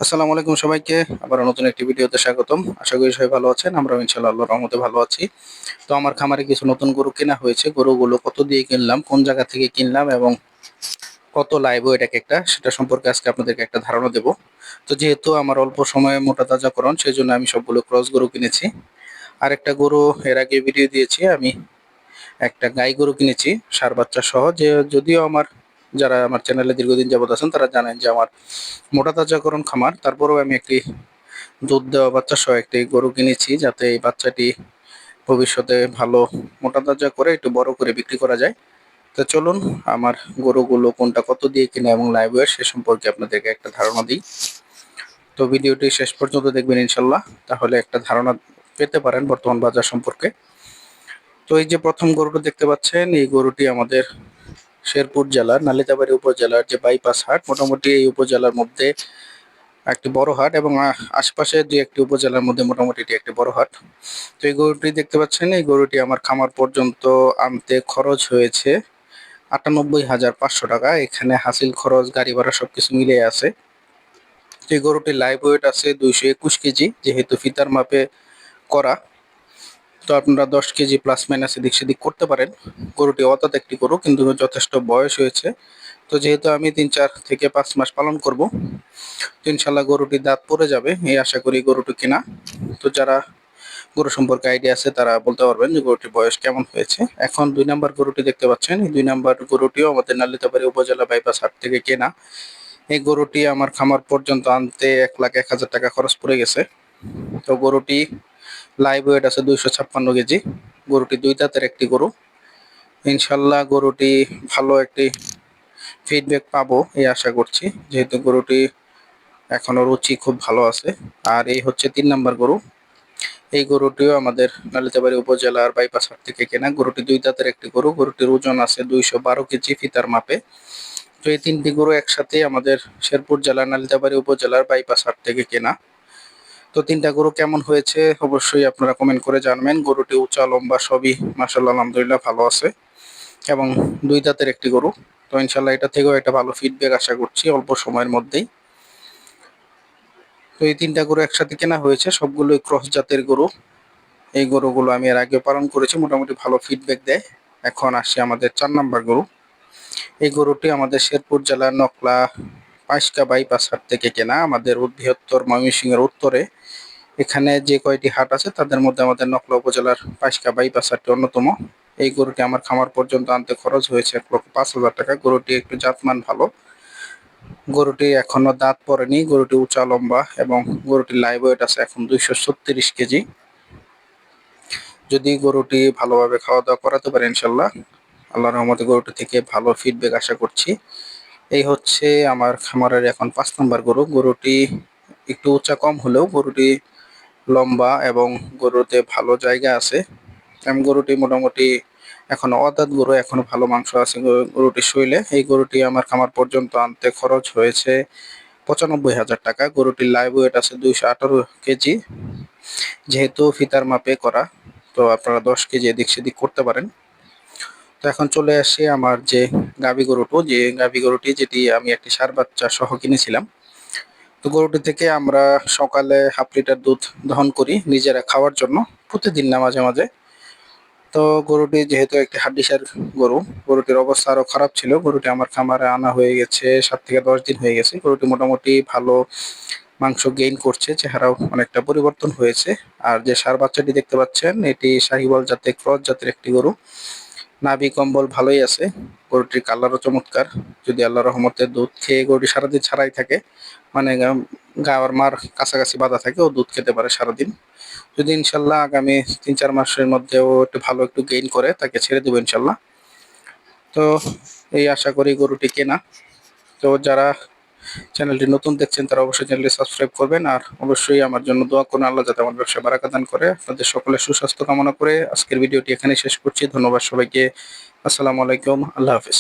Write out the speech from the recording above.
আসসালামু আলাইকুম সবাইকে। আবার নতুন একটি ভিডিওতে স্বাগতম। আশা করি সবাই ভালো আছেন। আমরাও ইনশাআল্লাহ আল্লাহর রহমতে ভালো আছি। তো আমার খামারে কিছু নতুন গরু কেনা হয়েছে। গরুগুলো কত দিয়ে কিনলাম, কোন জায়গা থেকে কিনলাম এবং কত লাইভ ওয়েট একেকটা সেটা সম্পর্কে আজকে আপনাদেরকে একটা ধারণা দেব। তো যেহেতু আমার অল্প সময়ে মোটা তাজাকরণ, সেজন্য আমি সবগুলো ক্রস গরু কিনেছি। আরেকটা গরু এর আগে ভিডিও দিয়েছি আমি, একটা গাই গরু কিনেছি ষাঁড় বাচ্চা সহ। যদিও যারা আমার চ্যানেলে দীর্ঘদিন যাবত আছেন তারা জানেন যে আমার মোটা তাজাকরণ খামার, তারপরেও আমি একটি দুধ দেওয়া বাচ্চা সহ একটি গরু কিনেছি, যাতে এই বাচ্চাটি ভবিষ্যতে ভালো মোটা তাজা করে একটু বড় করে বিক্রি করা যায়। তো চলুন আমার গরুগুলো কোনটা কত দিয়ে কিনে এবং লাইভ ওয়েট সে সম্পর্কে আপনাদেরকে একটা ধারণা দিই। তো ভিডিওটি শেষ পর্যন্ত দেখবেন ইনশাল্লাহ, তাহলে একটা ধারণা পেতে পারেন বর্তমান বাজার সম্পর্কে। তো এই যে প্রথম গরুটা দেখতে পাচ্ছেন, এই গরুটি আমাদের শেরপুর জেলার নালিতাবাড়ী উপজেলার যে বাইপাস হাট, মোটামুটি এই উপজেলার মধ্যে একটি বড় হাট এবং আশপাশে দুই একটি উপজেলার মধ্যে মোটামুটি এটি একটি বড় হাট। তো এই গরুটি দেখতে পাচ্ছেন, এই গরুটি আমার খামার পর্যন্ত আনতে খরচ হয়েছে ৯৮,৫০০ টাকা। এখানে হাসিল খরচ, গাড়ি ভাড়া সবকিছু মিলে আছে। তো এই গরুটির লাইভ ওয়েট আছে ২২১ কেজি, যেহেতু ফিতার মাপে করা। তো আপনারা ১০ কেজি প্লাস মাইনাস এদিক সেদিক করতে পারেন। গরুটি অদাঁত একটি গরু, কিন্তু যথেষ্ট বয়স হয়েছে। তো যেহেতু আমি ৩-৪ থেকে ৫ মাস পালন করব, তো ইনশাল্লাহ গরুটি দাঁত পড়ে যাবে এই আশা করি গরুটি কেনা। তো যারা গরু সম্পর্কে আইডিয়া আছে তারা বলতে পারবেন যে গরুটির বয়স কেমন হয়েছে। এখন ২ নাম্বার গরুটি দেখতে পাচ্ছেন, এই ২ নাম্বার গরুটিও আমাদের নালিতাবাড়ী উপজেলা বাইপাস হাট থেকে কেনা। এই গরুটি আমার খামার পর্যন্ত আনতে ১,০১,০০০ টাকা খরচ পড়ে গেছে। তো গরুটি লাইভ ওয়েট আছে ২৫৬ কেজি। গরুটি ২ দাঁতের একটি গরু। ইনশাল্লাহ গরুটি ভালো একটি ফিডব্যাক পাবো এই আশা করছি, যেহেতু গরুটি এখনো রুচি খুব ভালো আছে। আর এই হচ্ছে ৩ নাম্বার গরু। এই গরুটিও আমাদের নালিতাবাড়ী উপজেলার বাইপাস হাট থেকে কেনা। গরুটি ২ দাঁতের একটি গরু। গরুটির ওজন আছে ২১২ কেজি ফিতার মাপে। তো এই ৩টি গরু একসাথে আমাদের শেরপুর জেলার নালিতাবাড়ী উপজেলার বাইপাস হাট থেকে কেনা। তো ৩টা গরু কেমন হয়েছে অবশ্যই আপনারা কমেন্ট করে জানবেন। গরুটি উঁচা লম্বা সবই মাশাআল্লাহ আলহামদুলিল্লাহ ভালো আছে এবং ২ দাঁতের একটি গরু। তো ইনশাল্লাহ এটা থেকেও একটা ভালো ফিডব্যাক আশা করছি অল্প সময়ের মধ্যেই। তো এই ৩টা গরু একসাথে কেনা হয়েছে, সবগুলোই ক্রস জাতের গরু। এই গরুগুলো আমি এর আগে পালন করেছি, মোটামুটি ভালো ফিডব্যাক দেয়। এখন আসি আমাদের ৪ নাম্বার গরু। এই গরুটি আমাদের শেরপুর জেলার নকলা পাঁচকা বাইপাস হাট থেকে কেনা, আমাদের বৃহত্তর ময়মনসিংহের উত্তরে। এখানে যে কয়টি হাট আছে তাদের মধ্যে আমাদের নকলা উপজেলার পাঁচকা বাইপাস হাটটি অন্যতম। এই গরুটি আমার খামার পর্যন্ত আনতে খরচ হয়েছে ১,৫০০০ টাকা। গরুটি একটু জাতমান ভালো। গরুটি এখনো দাঁত পড়েনি। গরুটি উঁচা লম্বা এবং গরুটির লাইভ ওয়েট আছে এখন ২৩৬ কেজি। যদি গরুটি ভালোভাবে খাওয়া দাওয়া করাতে পারে ইনশাল্লাহ আল্লাহর রহমতে গরুটি থেকে ভালো ফিডব্যাক আশা করছি। এই হচ্ছে আমার খামারের এখন ৫ নাম্বার গরু। গরুটি একটু উচ্চা কম হলেও গরুটি লম্বা এবং গরুতে ভালো জায়গা আছে এবং গরুটি মোটামুটি এখনো অদাঁত গরু, এখনো ভালো মাংস আছে গরুটির শরীরে। এই গরুটি আমার খামার পর্যন্ত আনতে খরচ হয়েছে ৯৫,০০০ টাকা। গরুটির লাইভ ওয়েট আছে ২১৮ কেজি, যেহেতু ফিতার মাপে করা। তো আপনারা ১০ কেজি এদিক সেদিক করতে পারেন। তো এখন চলে আসি আমার যে গাভী গরুটি যেটি আমি একটি ষাঁড় বাচ্চা সহ কিনেছিলাম। তো গরুটি থেকে আমরা সকালে 1/2 লিটার দুধ দহন করি নিজেরা খাওয়ার জন্য প্রতিদিন না মাঝে মাঝে। তো গরুটি যেহেতু একটি হাড্ডিসার গরু, গরুটির অবস্থা আরো খারাপ ছিল। গরুটি আমার খামারে আনা হয়ে গেছে ৭ থেকে ১০ দিন হয়ে গেছে। গরুটি মোটামুটি ভালো মাংস গেইন করছে, চেহারাও অনেকটা পরিবর্তন হয়েছে। আর যে ষাঁড় বাচ্চাটি দেখতে পাচ্ছেন, এটি শাহিওয়াল জাতের ক্রস জাতের একটি গরু। নাভি কম্বল ভালোই আছে। গরুটির কালারও চমৎকার। যদি আল্লাহর রহমতে দুধ খেয়ে গরুটি সারাদিন ছাড়াই থাকে, মানে গাওয়ার মার কাছাকাছি বাঁধা থাকে, ও দুধ খেতে পারে সারাদিন। যদি ইনশাল্লাহ আগামী ৩-৪ মাসের মধ্যে ও একটু ভালো একটু গেইন করে, তাকে ছেড়ে দেবো ইনশাল্লাহ। তো এই আশা করি গরুটি কেনা। তো যারা চ্যানেলটি নতুন দেখছেন তারা অবশ্যই চ্যানেলটি সাবস্ক্রাইব করবেন, আর অবশ্যই আমার জন্য দোয়া করুন আল্লাহ যাতে আমার ব্যবসা বারাকা দান করে। আপনাদের সকলের সুস্বাস্থ্য কামনা করে আজকের ভিডিওটি এখানেই শেষ করছি। ধন্যবাদ সবাইকে। আসসালামু আলাইকুম, আল্লাহ হাফিজ।